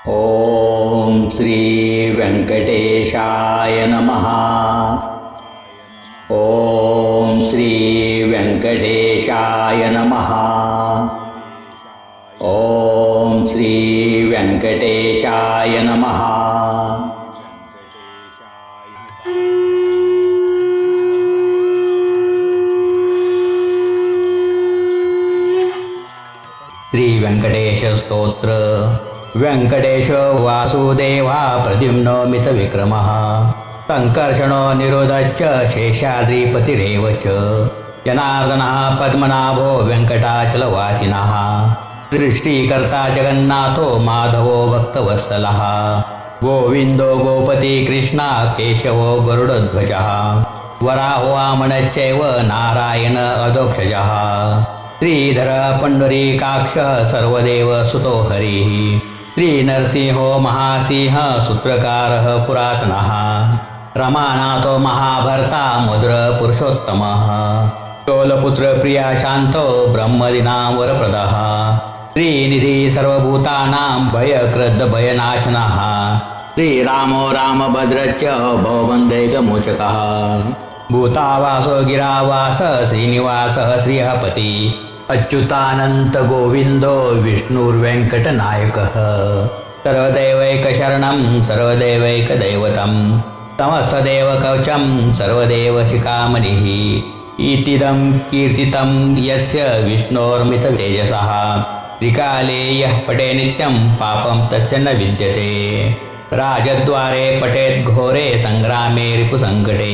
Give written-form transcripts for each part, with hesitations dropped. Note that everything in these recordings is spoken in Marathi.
ಓಂ ಶ್ರೀ ವೆಂಕಟೇಶಾಯ ನಮಃ. ಓಂ ಶ್ರೀ ವೆಂಕಟೇಶಾಯ ನಮಃ. ಓಂ ಶ್ರೀ ವೆಂಕಟೇಶಾಯ ನಮಃ. श्री वेंकटेश स्तोत्र. व्यंकटेश वासुदेवा प्रद्युम्नो मितविक्रमः संकर्षणो निरोधश्च शेषाद्रिपतिरेव च जनार्दनः पद्मनाभो वेंकटाचलवासिनः सृष्टिकर्ता जगन्नाथो माधवो भक्तवत्सलः गोविंदो गोपति कृष्णा केशवो गरुडध्वजः वराहो वामनश्चैव नारायण अधोक्षजः श्रीधर पुंडरीकाक्ष सर्वदेव सुतो हरिः श्रीनरसिंहो महासिंह सूत्रकारः पुरातनः रमानाथो महाभर्ता मुद्र पुरुषोत्तमः शोलपुत्र प्रिया शांतो ब्रह्मदिनां वरप्रदः श्रीनिधि सर्वभूतानां भयकृद्ध भयनाशनः श्रीरामो रामभद्रश्च भवबन्धैकमोचकः भूतावासो गिरावास श्रीनिवासः श्रीहपति अच्युतानंत गोविंदो विष्णुर्वेंकटनायकः सर्वदैवैकशरणं सर्वदैवैकदैवतं तमस्तदेवकवचं सर्वदेवशिखामणिः इतिदं कीर्तितं यस्य विष्णोर्मिततेजसः त्रिकाले यः पठे नित्यं पापं तस्य न विद्यते राजद्वारे पठेत् घोरे संग्रामे रिपुसङ्कटे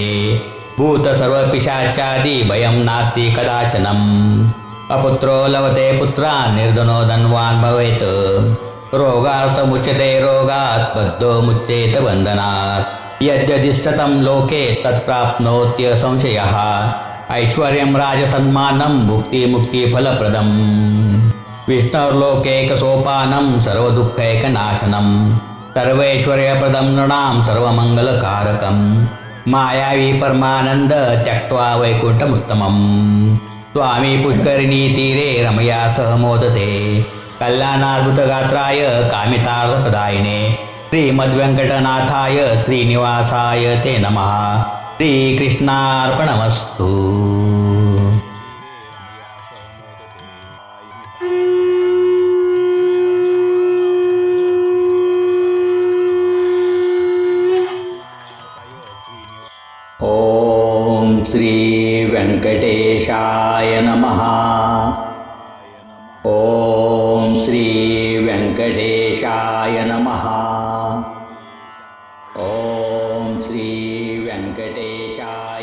भूत सर्वपिशाचादि भयं नास्ति कदाचनम् अपुत्रो लभते पुत्रान् निर्धनो धनवान् भवेत् रोगार्थमुच्यते रोगात् बद्धो मुच्येत बन्धनात् यद्यदिष्टतं लोके तत्प्राप्नोत्य संशयः ऐश्वर्यं राजसन्मानं मुक्तिफलप्रदम् विष्णोर्लोकैकसोपानं सर्वदुःखैकनाशनं सर्वैश्वर्यप्रदं नृणां सर्वमङ्गलकारकम् मायावी परमानंद त्यक्त्वा वैकुंठमुत्तमम् स्वामी पुष्करिणी तीरे रमया सह मोदते कल्याणाद्भुतगात्राय कामितार्थप्रदायिने श्रीमद्वेंकटनाथाय श्रीनिवासाय ते नमः. श्रीकृष्णार्पणमस्तु. ओम श्री वेंकटेशाय नमः. ओम श्री वेंकटेशाय नमः. ओम श्री वेंकटेशाय